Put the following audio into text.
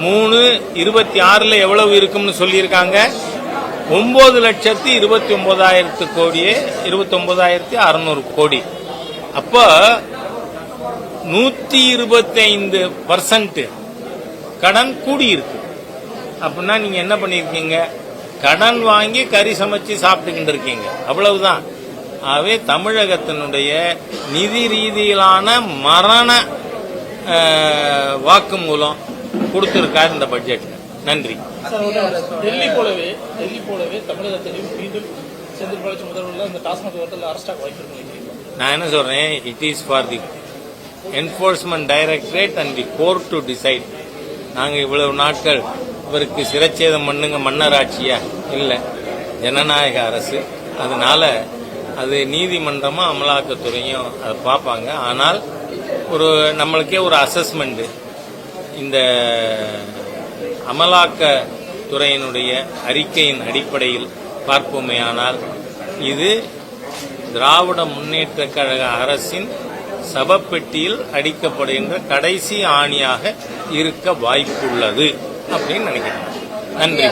3/26 எவ்வளவு இருக்கும்னு சொல்லியிருக்காங்க. 9,29,000 கோடியே 29,600 கோடி. அப்போ 125% கடன் கூடியிருக்கு. அப்படின்னா நீங்க என்ன பண்ணிருக்கீங்க? கடன் வாங்கி கறி சமைச்சு சாப்பிட்டுக்கிட்டு இருக்கீங்க, அவ்வளவுதான். ஆகவே தமிழகத்தினுடைய நிதி ரீதியிலான மரண வாக்குமூலம் கொடுத்திருக்கார் இந்த பட்ஜெட்ல. நன்றி. டெல்லி போலவே தமிழகத்திலும் மீண்டும் செந்தில் பாலாஜி முதல்வர்கள் இந்த டாஸ்மாக் விவரத்தில் அரஸ்டாக வாய்ப்பு இருக்கு. நான் என்ன சொல்றேன், it is for the enforcement directorate and the court to decide. நாங்க இவ்வளவு நாட்கள் இவருக்கு சிரச்சேதம் பண்ணுங்க, மன்னராட்சியா இல்ல, ஜனநாயக அரசு. அதனால அது நீதிமன்றமா அமலாக்கத்துறையும் அதை பார்ப்பாங்க. ஆனால் நம்மளுக்கே ஒரு அசஸ்மெண்ட், இந்த அமலாக்கத்துறையினுடைய அறிக்கையின் அடிப்படையில் பார்ப்போமேயானால் இது திராவிட முன்னேற்ற கழக அரசின் சபப்பெட்டியில் அடிக்கப்படுகின்ற கடைசி ஆணியாக இருக்க வாய்ப்புள்ளது அப்படின்னு நினைக்கிறேன். நன்றி.